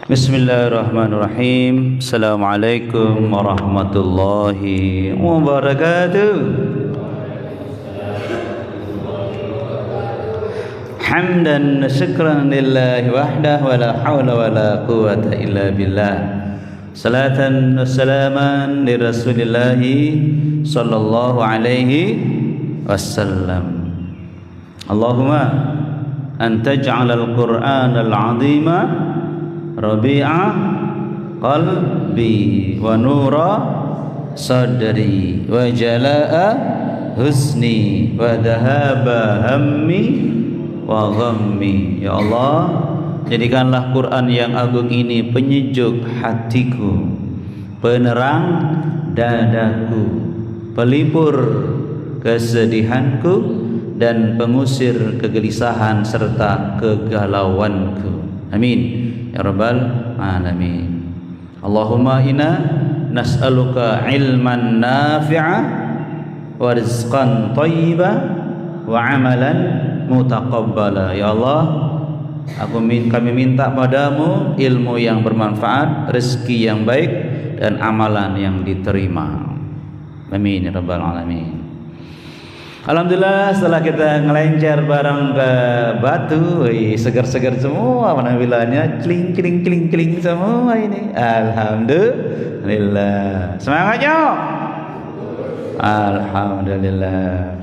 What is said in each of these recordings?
Bismillahirrahmanirrahim. Assalamualaikum warahmatullahi wabarakatuh. Hamdan syukran lillahi wahdah wa la hawla wa la quwwata illa billah. Salatan wassalaman li Rasulillahi sallallahu alaihi wasallam. Allahumma anta ja'alal Qur'anal 'azima Rabi'a qalbi wa nura sadri wa jala'a husni wa dhahaba hammi wa ghammi. Ya Allah, jadikanlah Quran yang agung ini penyejuk hatiku, penerang dadaku, pelipur kesedihanku, dan pengusir kegelisahan serta kegalauanku. Amin ya rabbal alamin. Allahumma inna nas'aluka ilman nafi'a wa rizqan thayyiba wa amalan mutaqabbala. Ya Allah, kami minta padamu ilmu yang bermanfaat, rezeki yang baik, dan amalan yang diterima. Amin ya rabbal alamin. Alhamdulillah, setelah kita ngelencer bareng ke Batu, segar-segar semua penampilannya, kling semua ini. Alhamdulillah. Semangatnya. Alhamdulillah.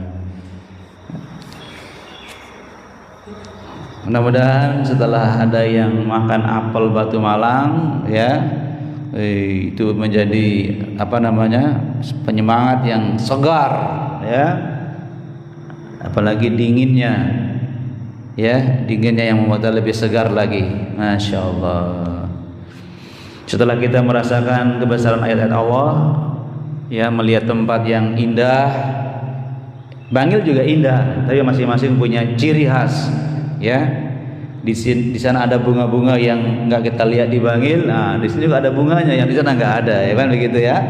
Mudah-mudahan setelah ada yang makan apel Batu Malang, ya, itu menjadi penyemangat yang segar, ya. Apalagi dinginnya, ya, dinginnya yang membuat lebih segar lagi. Masya Allah. Setelah kita merasakan kebesaran ayat-ayat Allah, ya, melihat tempat yang indah, Bangil juga indah, tapi masing-masing punya ciri khas, ya. Di sana ada bunga-bunga yang nggak kita lihat di Bangil. Nah, di sini juga ada bunganya yang di sana nggak ada, ya kan, begitu ya.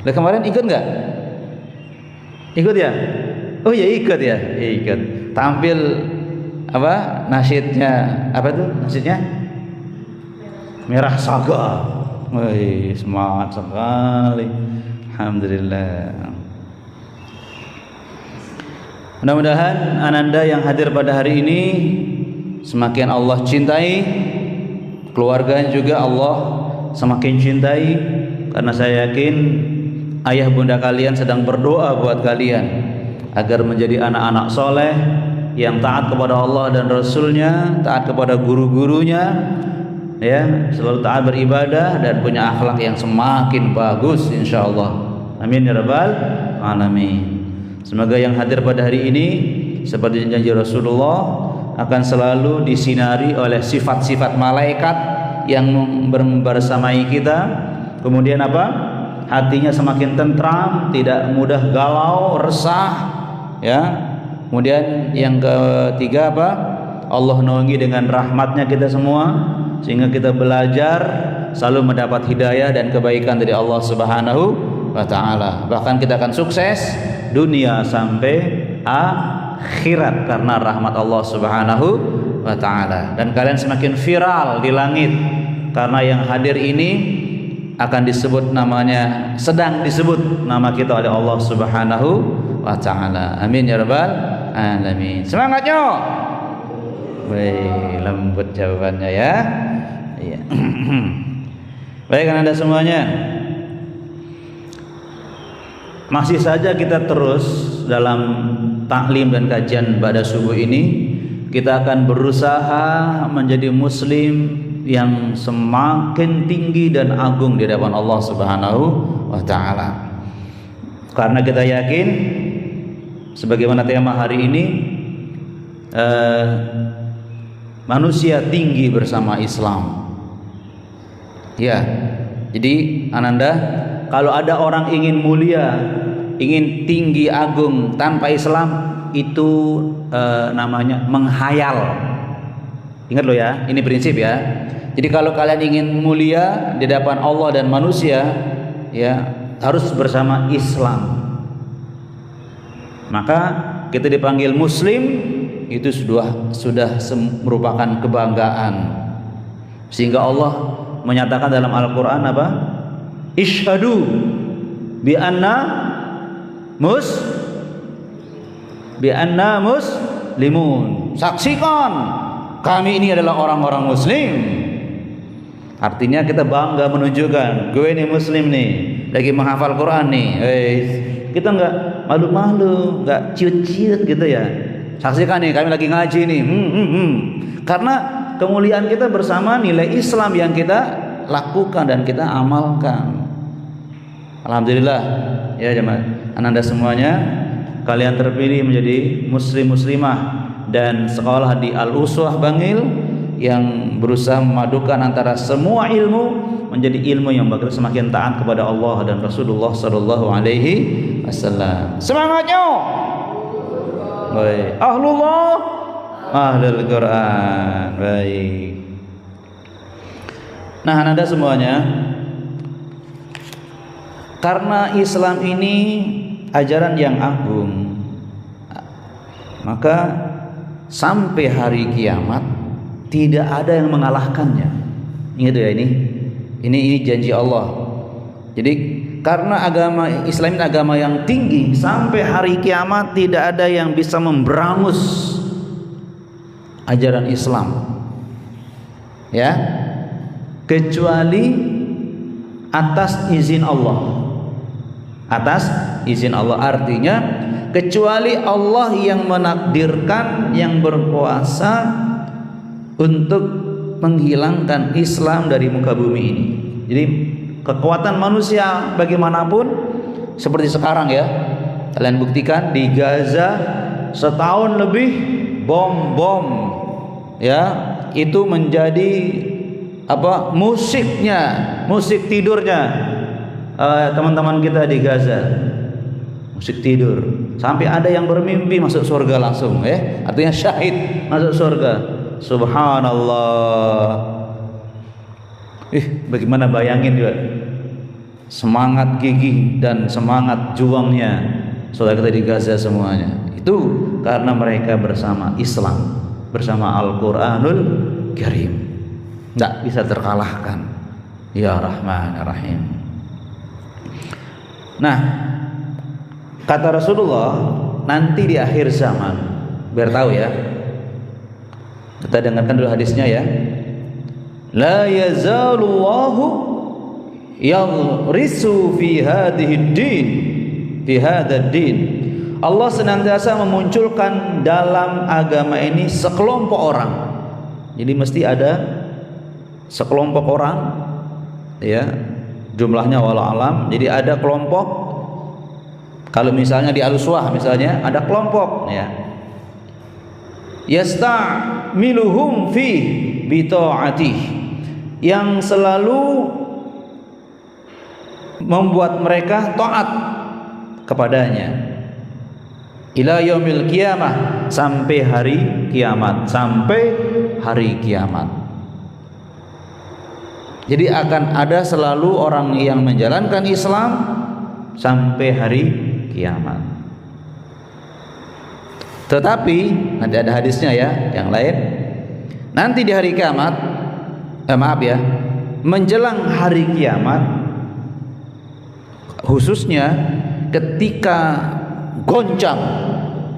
Nah, kemarin ikut nggak? Ikut ya? Oh ya, ikut ya, ikut. Tampil apa? Nasyidnya apa tuh? Nasyidnya Merah Saga. Wih, semangat sekali. Alhamdulillah. Mudah-mudahan ananda yang hadir pada hari ini semakin Allah cintai, keluarganya juga Allah semakin cintai, karena saya yakin ayah bunda kalian sedang berdoa buat kalian agar menjadi anak-anak soleh yang taat kepada Allah dan Rasulnya, taat kepada guru-gurunya, ya, selalu taat beribadah dan punya akhlak yang semakin bagus, insyaallah. Amin ya rabbal alamin. Semoga yang hadir pada hari ini seperti janji Rasulullah akan selalu disinari oleh sifat-sifat malaikat yang bersamai kita. Kemudian apa? Hatinya semakin tentram, tidak mudah galau, resah, ya. Kemudian yang ketiga apa? Allah naungi dengan rahmatnya kita semua, sehingga kita belajar selalu mendapat hidayah dan kebaikan dari Allah Subhanahu wa ta'ala. Bahkan kita akan sukses dunia sampai akhirat karena rahmat Allah Subhanahu wa ta'ala. Dan kalian semakin viral di langit karena yang hadir ini akan disebut namanya, sedang disebut nama kita oleh Allah Subhanahu wa ta'ala. Amin ya rabbal alamin. Semangatnya. Wih, lembut jawabannya, ya. Iya. Baik, Anda semuanya, masih saja kita terus dalam taklim dan kajian pada subuh ini. Kita akan berusaha menjadi muslim yang semakin tinggi dan agung di hadapan Allah Subhanahu wa ta'ala. Karena kita yakin sebagaimana tema hari ini, manusia tinggi bersama Islam. Ya. Jadi ananda, kalau ada orang ingin mulia, ingin tinggi agung tanpa Islam, itu namanya menghayal. Ingat lo ya, ini prinsip ya. Jadi kalau kalian ingin mulia di hadapan Allah dan manusia, ya, harus bersama Islam. Maka kita dipanggil muslim itu sudah merupakan kebanggaan, Sehingga Allah menyatakan dalam Al-Qur'an apa? Isyhadu bi anna muslimun. Saksikan kami ini adalah orang-orang muslim. Artinya kita bangga menunjukkan gue nih muslim nih, lagi menghafal Quran nih. Kita nggak malu-malu, nggak ciut-ciut gitu ya. Saksikan nih kami lagi ngaji nih. Karena kemuliaan kita bersama nilai Islam yang kita lakukan dan kita amalkan. Alhamdulillah ya jemaah, Anda semuanya kalian terpilih menjadi muslim-muslimah dan sekolah di Al-Uswah Bangil yang berusaha memadukan antara semua ilmu menjadi ilmu yang bakal semakin taat kepada Allah dan Rasulullah sallallahu alaihi wasallam. Semangatnya. Baik. Ahlullah, ahlul Quran. Baik. Nah, Anda semuanya, karena Islam ini ajaran yang agung, maka sampai hari kiamat tidak ada yang mengalahkannya. Ingat ya, ini janji Allah. Jadi karena agama Islam ini agama yang tinggi, sampai hari kiamat tidak ada yang bisa memberangus ajaran Islam, ya, kecuali atas izin Allah. Atas izin Allah artinya kecuali Allah yang menakdirkan, yang berkuasa untuk menghilangkan Islam dari muka bumi ini. Jadi kekuatan manusia bagaimanapun, seperti sekarang ya, kalian buktikan di Gaza setahun lebih bom ya, itu menjadi apa, musiknya, musik tidurnya teman-teman kita di Gaza, musik tidur, sampai ada yang bermimpi masuk surga langsung, artinya syahid masuk surga. Subhanallah. Bagaimana bayangin juga semangat gigih dan semangat juangnya saudara kita di Gaza semuanya. Itu karena mereka bersama Islam, bersama Al-Quranul Karim. Tidak bisa terkalahkan. Ya Rahman Rahim. Nah, kata Rasulullah, nanti di akhir zaman, biar tahu ya, kita dengarkan dulu hadisnya ya. La yazalullahu yagrisu fi hadhihi din, fi hadzal din. Allah senantiasa memunculkan dalam agama ini sekelompok orang. Jadi mesti ada sekelompok orang, ya, jumlahnya walau alam. Jadi ada kelompok. Kalau misalnya di Al-Uswah misalnya ada kelompok, ya, yasta'miluhum fi bita'atih, yang selalu membuat mereka taat kepadanya ila yaumil qiyamah, sampai hari kiamat, sampai hari kiamat. Jadi akan ada selalu orang yang menjalankan Islam sampai hari kiamat. Tetapi nanti ada hadisnya ya, yang lain. Nanti di hari kiamat, menjelang hari kiamat, khususnya ketika goncang,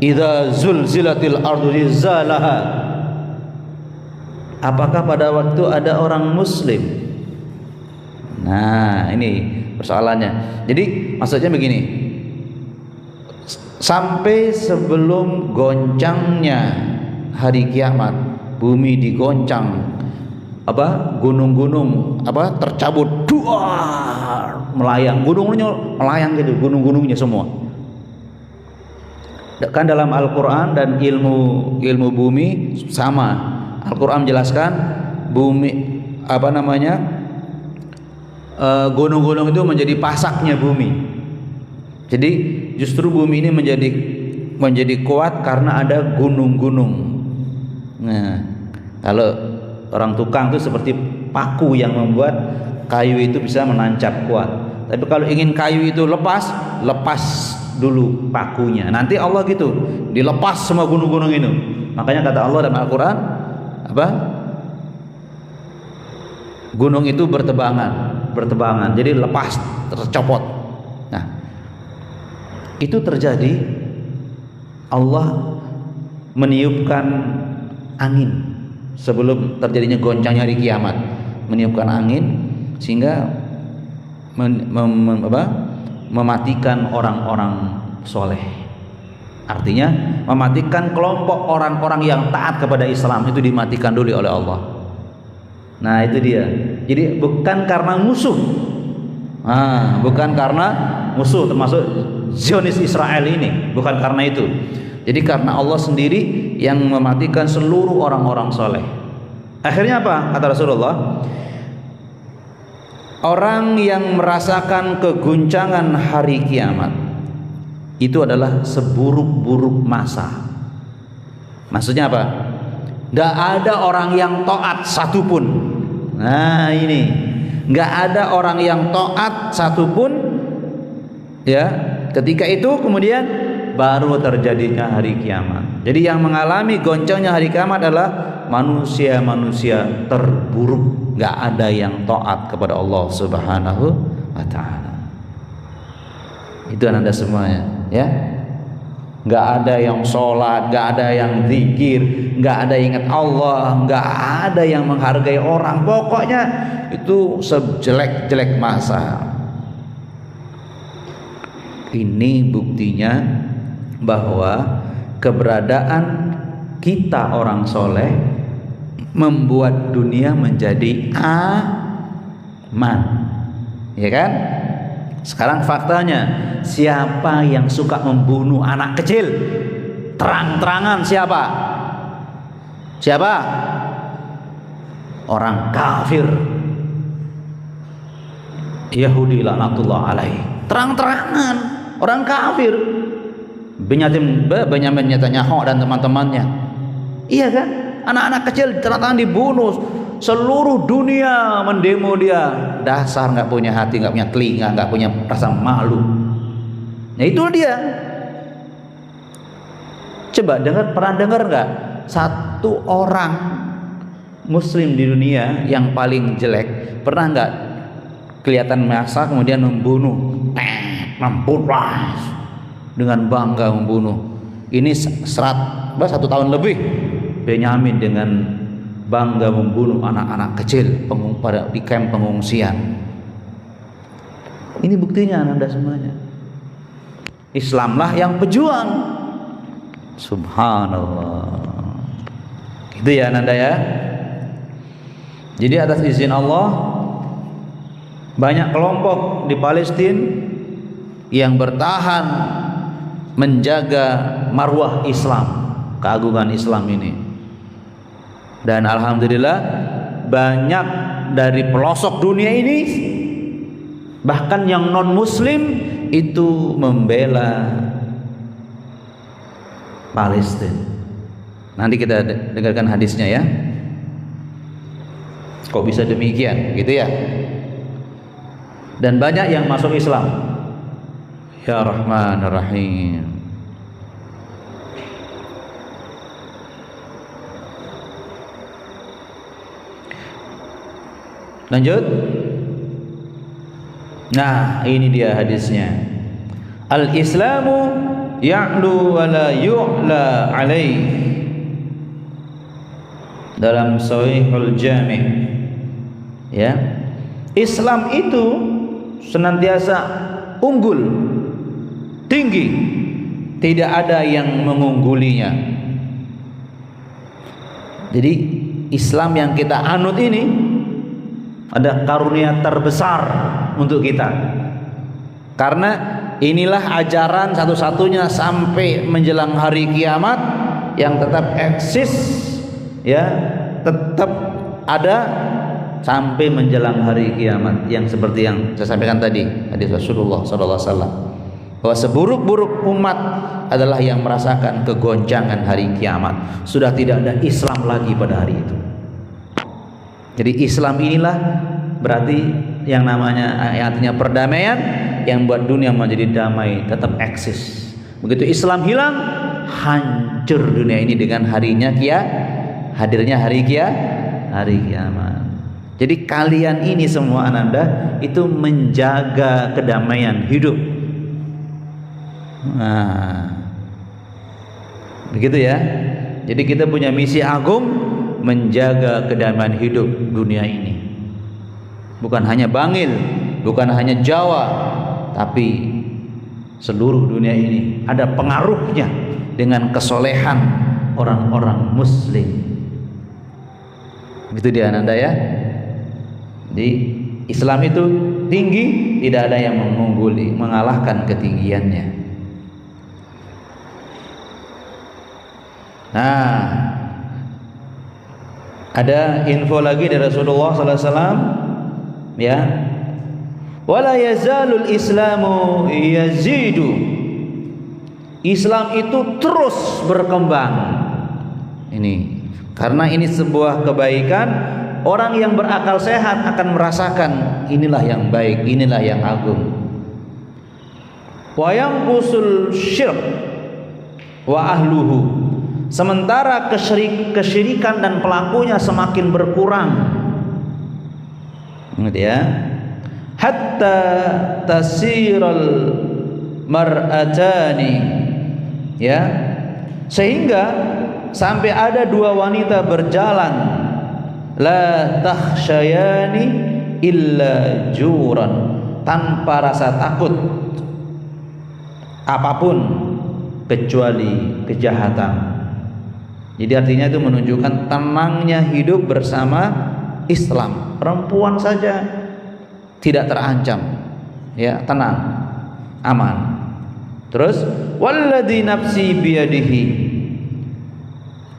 idza zulzilatil ardu zilzalaha. Apakah pada waktu ada orang muslim? Nah, ini persoalannya. Jadi maksudnya begini, sampai sebelum goncangnya hari kiamat, bumi digoncang, gunung-gunung tercabut, duar, melayang, gunungnya melayang gitu, gunung-gunungnya semua. Kan dalam Al-Quran dan ilmu bumi sama. Al-Quran menjelaskan bumi, gunung-gunung itu menjadi pasaknya bumi. Jadi justru bumi ini menjadi kuat karena ada gunung-gunung. Nah, kalau orang tukang itu seperti paku yang membuat kayu itu bisa menancap kuat. Tapi kalau ingin kayu itu lepas dulu pakunya. Nanti Allah gitu, dilepas semua gunung-gunung itu. Makanya kata Allah dalam Al-Quran gunung itu bertebangan, jadi lepas, tercopot. Nah, itu terjadi, Allah meniupkan angin sebelum terjadinya goncangnya hari kiamat, meniupkan angin sehingga mematikan orang-orang soleh. Artinya mematikan kelompok orang-orang yang taat kepada Islam, itu dimatikan dulu oleh Allah. Nah itu dia. Jadi bukan karena musuh, bukan karena musuh, termasuk Zionis Israel ini, bukan karena itu. Jadi karena Allah sendiri yang mematikan seluruh orang-orang soleh. Akhirnya apa? Kata Rasulullah, orang yang merasakan keguncangan hari kiamat itu adalah seburuk-buruk masa. Maksudnya apa? Gak ada orang yang taat satupun. Nah ini, gak ada orang yang taat satupun. Ya, ketika itu kemudian baru terjadinya hari kiamat. Jadi yang mengalami goncangnya hari kiamat adalah manusia-manusia terburuk. Gak ada yang taat kepada Allah Subhanahu wa ta'ala. Itu Anda semuanya, ya. Nggak ada yang sholat, nggak ada yang zikir, nggak ada yang ingat Allah, nggak ada yang menghargai orang. Pokoknya itu sejelek-jelek masa. Ini buktinya bahwa keberadaan kita orang soleh membuat dunia menjadi aman, ya kan? Sekarang faktanya, siapa yang suka membunuh anak kecil terang-terangan? Siapa? Orang kafir, Yahudi laknatullah alaih. Terang-terangan orang kafir, Benyamin Netanyahu dan teman-temannya. Iya kan? Anak-anak kecil terang-terangan dibunuh. Seluruh dunia mendemo dia. Dasar nggak punya hati, nggak punya telinga, nggak punya rasa malu. Nah itu dia. Coba pernah dengar nggak satu orang Muslim di dunia yang paling jelek pernah nggak kelihatan massa kemudian membunuh, dengan bangga membunuh? Ini 1 tahun lebih Benyamin dengan bangga membunuh anak-anak kecil di kamp pengungsian. Ini buktinya Anda semuanya. Islamlah yang pejuang. Subhanallah. Gitu ya Anda ya. Jadi atas izin Allah, banyak kelompok di Palestina yang bertahan menjaga marwah Islam, keagungan Islam ini. Dan alhamdulillah banyak dari pelosok dunia ini, bahkan yang non muslim itu membela Palestina. Nanti kita dengarkan hadisnya ya. Kok bisa demikian gitu ya? Dan banyak yang masuk Islam. Ya Rahman Rahim. Lanjut. Nah, ini dia hadisnya. Al-Islamu ya'lu wa la yu'la alaih. Dalam Sahihul Jami'. Ya. Islam itu senantiasa unggul, tinggi. Tidak ada yang mengunggulinya. Jadi Islam yang kita anut ini ada karunia terbesar untuk kita, karena inilah ajaran satu-satunya sampai menjelang hari kiamat yang tetap eksis, ya, tetap ada sampai menjelang hari kiamat, yang seperti yang saya sampaikan tadi hadis Rasulullah SAW, bahwa seburuk-buruk umat adalah yang merasakan kegoncangan hari kiamat. Sudah tidak ada Islam lagi pada hari itu. Jadi Islam inilah berarti yang namanya, artinya perdamaian, yang buat dunia menjadi damai, tetap eksis. Begitu Islam hilang, hancur dunia ini dengan hadirnya hari kiamat. Jadi kalian ini semua Ananda itu menjaga kedamaian hidup. Nah, begitu ya. Jadi kita punya misi agung menjaga kedamaian hidup dunia ini. Bukan hanya Bangil, bukan hanya Jawa, tapi seluruh dunia ini ada pengaruhnya dengan kesolehan orang-orang muslim. Begitu dia Ananda ya. Jadi Islam itu tinggi, tidak ada yang mengungguli, mengalahkan ketinggiannya. Nah, ada info lagi dari Rasulullah SAW, ya. Wala yazalul Islamu yazidu. Islam itu terus berkembang. Ini karena ini sebuah kebaikan. Orang yang berakal sehat akan merasakan inilah yang baik, inilah yang agung. Wa yanqusul syirk wa ahluhu. Sementara kesyirikan dan pelakunya semakin berkurang. Ingat ya. Hatta tasiral mar'atani, ya, sehingga sampai ada dua wanita berjalan, la takhsyayani illa juran, tanpa rasa takut apapun kecuali kejahatan. Jadi artinya itu menunjukkan tenangnya hidup bersama Islam. Perempuan saja tidak terancam, ya, tenang, aman. Terus walladzi nafsi biyadihi,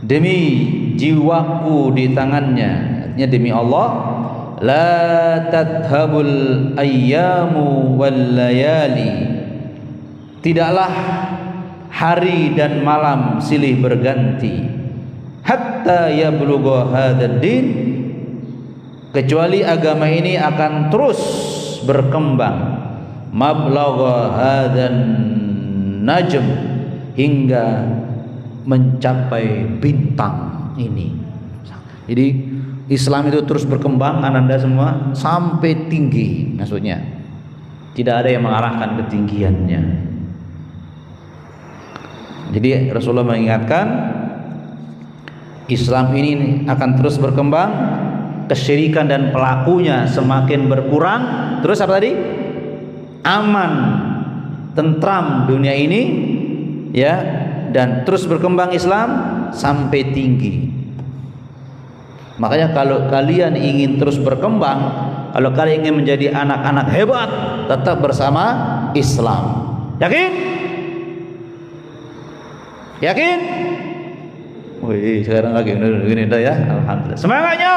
demi jiwaku di tangannya, artinya demi Allah, la tadhabul ayyamu wal layali, tidaklah hari dan malam silih berganti, hatta yablugha hadzal din, kecuali agama ini akan terus berkembang, mablagha hadzal najm, hingga mencapai bintang ini. Jadi Islam itu terus berkembang Ananda semua sampai tinggi, maksudnya tidak ada yang mengalahkan ketinggiannya. Jadi Rasulullah mengingatkan Islam ini akan terus berkembang, kesyirikan dan pelakunya semakin berkurang. Terus apa tadi? Aman, tentram dunia ini, ya, dan terus berkembang Islam sampai tinggi. Makanya kalau kalian ingin terus berkembang, kalau kalian ingin menjadi anak-anak hebat, tetap bersama Islam. Yakin? Yakin? Wih, sekarang lagi gini dah ya. Alhamdulillah. Semangatnya.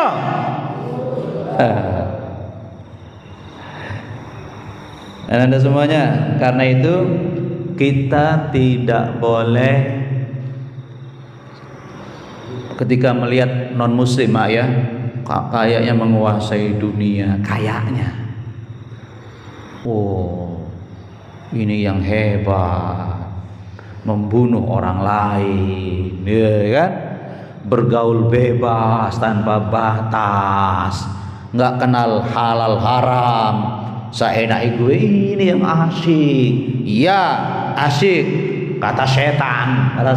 Dan Anda semuanya, karena itu kita tidak boleh ketika melihat non muslim ya, kayaknya menguasai dunia, kayaknya, oh ini yang hebat, membunuh orang lain, ya kan, bergaul bebas tanpa batas, nggak kenal halal haram, seenak gue, ini yang asyik. Iya asyik, kata setan, kata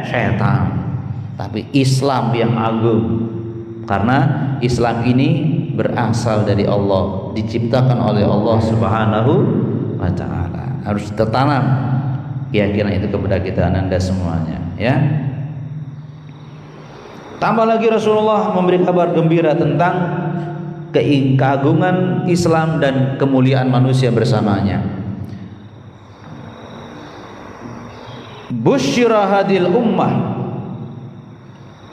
setan. Tapi Islam yang agung, karena Islam ini berasal dari Allah, diciptakan oleh Allah Subhanahu wa ta'ala. Harus tertanam keyakinan itu kepada kita Ananda semuanya, ya. Tambah lagi Rasulullah memberi kabar gembira tentang keagungan Islam dan kemuliaan manusia bersamanya. Busyira hadil ummah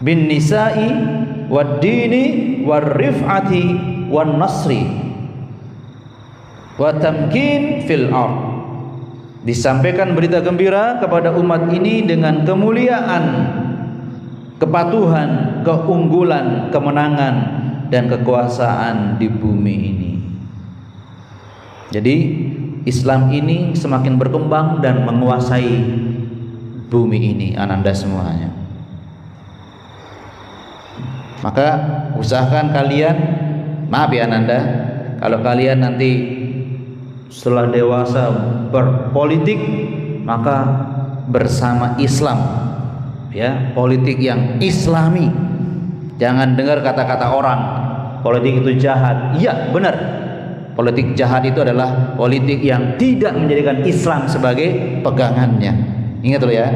bin nisa'i wad dini war rif'ati wan nasri wa tamkin fil ard. Disampaikan berita gembira kepada umat ini dengan kemuliaan, kepatuhan, keunggulan, kemenangan dan kekuasaan di bumi ini. Jadi Islam ini semakin berkembang dan menguasai bumi ini Ananda semuanya. Maka usahakan kalian Maaf ya Ananda, kalau kalian nanti setelah dewasa berpolitik, maka bersama Islam, ya, politik yang Islami. Jangan dengar kata-kata orang politik itu jahat. Iya, benar. Politik jahat itu adalah politik yang tidak menjadikan Islam sebagai pegangannya. Ingat loh ya.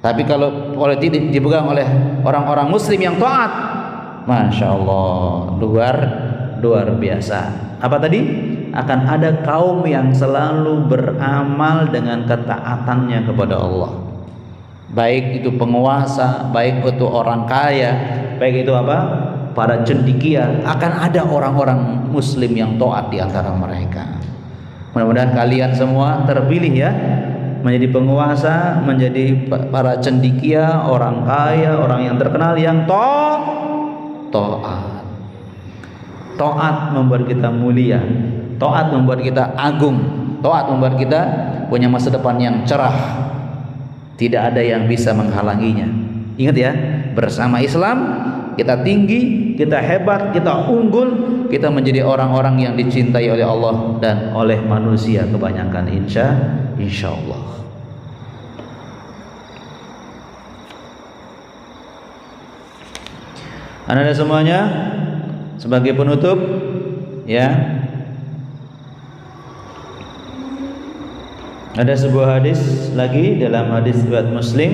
Tapi kalau politik dipegang oleh orang-orang Muslim yang taat, Masya Allah, luar biasa. Apa tadi? Akan ada kaum yang selalu beramal dengan ketaatannya kepada Allah. Baik itu penguasa, baik itu orang kaya, baik itu apa? Para cendekia, akan ada orang-orang Muslim yang taat di antara mereka. Mudah-mudahan kalian semua terpilih ya, menjadi penguasa, menjadi para cendekia, orang kaya, orang yang terkenal yang taat. Taat membuat kita mulia, taat membuat kita agung, taat membuat kita punya masa depan yang cerah. Tidak ada yang bisa menghalanginya. Ingat ya, bersama Islam kita tinggi, kita hebat, kita unggul, kita menjadi orang-orang yang dicintai oleh Allah dan oleh manusia kebanyakan, insya Allah. Anda semuanya, sebagai penutup ya, ada sebuah hadis lagi dalam hadis riwayat Muslim.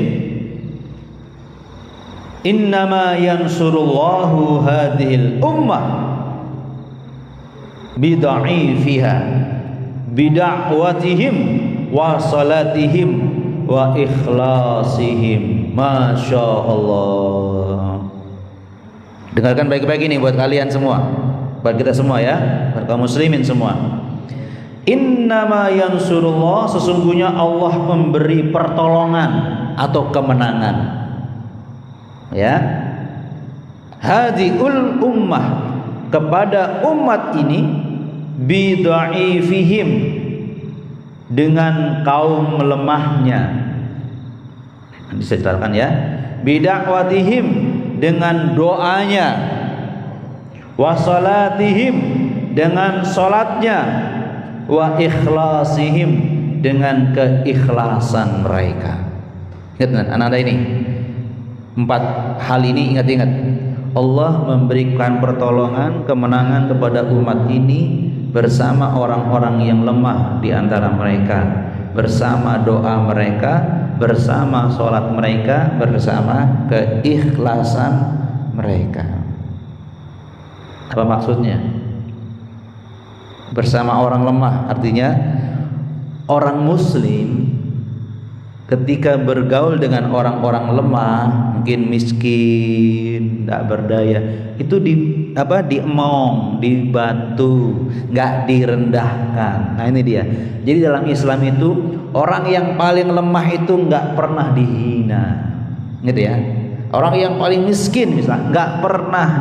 Innama yansurullahu hadhil ummah bidha'ifiha bida'watihim wa salatihim wa ikhlasihim. Masya Allah. Dengarkan baik-baik ini buat kalian semua, buat kita semua ya, buat kaum muslimin semua. Innama yansurullah, sesungguhnya Allah memberi pertolongan atau kemenangan, ya, hadiul ummah, kepada umat ini, bidha'ifihim, dengan kaum lemahnya. Bisa dikatakan ya, bida'watihim, dengan doanya, wasalatihim, dengan salatnya, wa ikhlasihim, dengan keikhlasan mereka. Ingat anak-anak ini, 4 hal ini, ingat-ingat. Allah memberikan pertolongan, kemenangan kepada umat ini bersama orang-orang yang lemah di antara mereka, bersama doa mereka, bersama sholat mereka, bersama keikhlasan mereka. Apa maksudnya? Bersama orang lemah, artinya orang muslim ketika bergaul dengan orang-orang lemah, mungkin miskin, tidak berdaya, itu diemong, dibantu, nggak direndahkan. Nah ini dia. Jadi dalam Islam itu orang yang paling lemah itu nggak pernah dihina, gitu ya. Orang yang paling miskin misalnya nggak pernah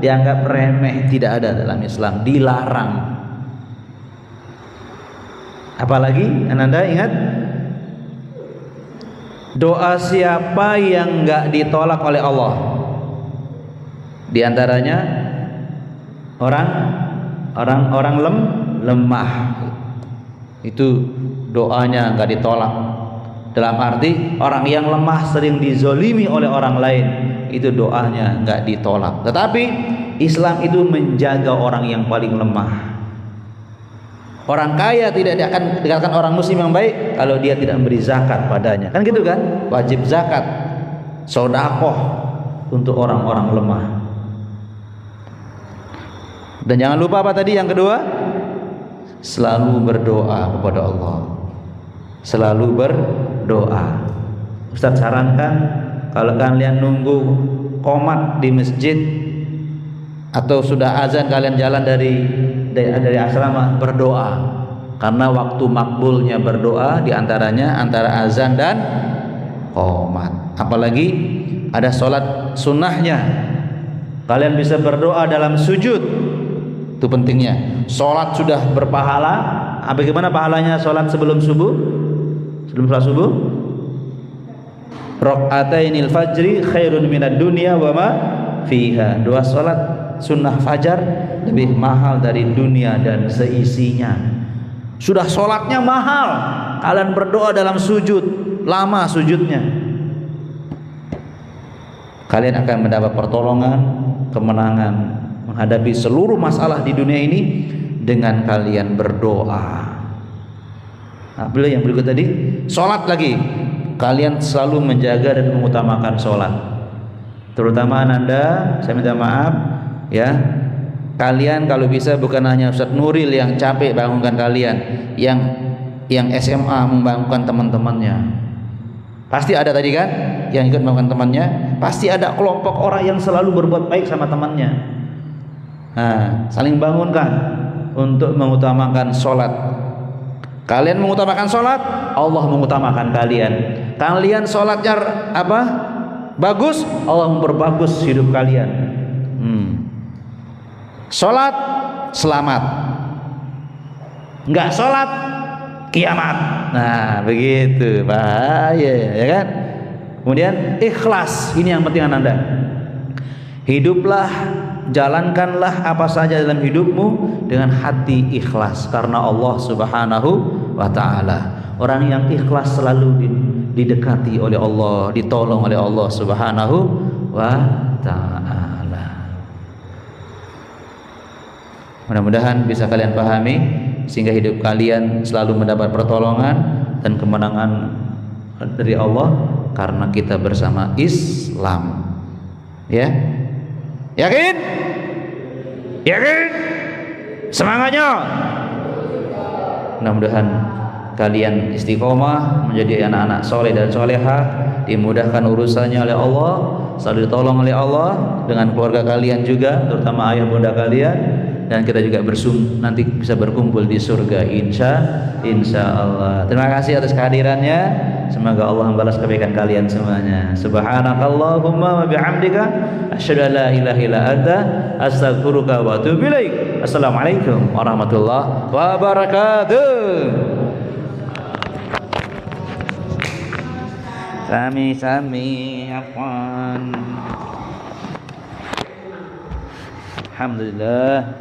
dianggap remeh, tidak ada dalam Islam, dilarang. Apalagi Anda ingat, doa siapa yang nggak ditolak oleh Allah? Di antaranya orang lemah, itu doanya nggak ditolak. Dalam arti orang yang lemah sering dizolimi oleh orang lain, itu doanya nggak ditolak. Tetapi Islam itu menjaga orang yang paling lemah. Orang kaya tidak akan dikatakan orang muslim yang baik kalau dia tidak memberi zakat padanya, kan gitu kan? Wajib zakat, sedekah untuk orang-orang lemah. Dan jangan lupa apa tadi yang kedua? Selalu berdoa kepada Allah. Selalu berdoa. Ustaz sarankan kalau kalian nunggu qomat di masjid atau sudah azan kalian jalan dari asrama, berdoa, karena waktu makbulnya berdoa diantaranya antara azan dan qomat. Apalagi ada sholat sunnahnya, kalian bisa berdoa dalam sujud, itu pentingnya. Sholat sudah berpahala. Bagaimana pahalanya sholat sebelum subuh? Sebelum sholat subuh, rakaatainil fajri khairun minad dunya wa ma fiha. 2 salat sunnah fajar lebih mahal dari dunia dan seisinya. Sudah salatnya mahal, kalian berdoa dalam sujud, lama sujudnya. Kalian akan mendapat pertolongan, kemenangan menghadapi seluruh masalah di dunia ini dengan kalian berdoa. Nah, beliau yang berikut tadi, sholat lagi. Kalian selalu menjaga dan mengutamakan sholat. Terutama Ananda, saya minta maaf ya. Kalian kalau bisa bukan hanya Ustaz Nuril yang capek bangunkan kalian, yang SMA membangunkan teman-temannya. Pasti ada tadi kan yang ikut membangunkan temannya. Pasti ada kelompok orang yang selalu berbuat baik sama temannya. Nah, saling bangunkan untuk mengutamakan sholat. Kalian mengutamakan sholat, Allah mengutamakan kalian. Kalian sholatnya apa? Bagus, Allah memperbagus hidup kalian. Sholat selamat, nggak sholat kiamat. Nah begitu, bahaya ya kan. Kemudian ikhlas, ini yang penting Anda. Hiduplah, jalankanlah apa saja dalam hidupmu dengan hati ikhlas karena Allah Subhanahu wa ta'ala. Orang yang ikhlas selalu didekati oleh Allah, ditolong oleh Allah Subhanahu wa ta'ala. Mudah-mudahan bisa kalian pahami sehingga hidup kalian selalu mendapat pertolongan dan kemenangan dari Allah karena kita bersama Islam. Ya? Yakin? Yakin? Semangatnya. Mudah-mudahan kalian istiqomah menjadi anak-anak soleh dan soleha, dimudahkan urusannya oleh Allah, selalu ditolong oleh Allah dengan keluarga kalian juga, terutama ayah bunda kalian, dan kita juga nanti bisa berkumpul di surga insya Allah. Terima kasih atas kehadirannya. Semoga Allah membalas kebaikan kalian semuanya. Subhanakallahumma wa bihamdika asyhadu an la ilaha illa anta astaghfiruka wa atubu ilaik. Assalamualaikum warahmatullahi wabarakatuh. Sami afwan. Alhamdulillah.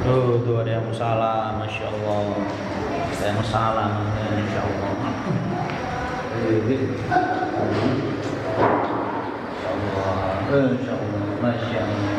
Tuh ada yang musalah, masya Allah. Ada yang musalah, masya Allah. Masya Allah, masya Allah.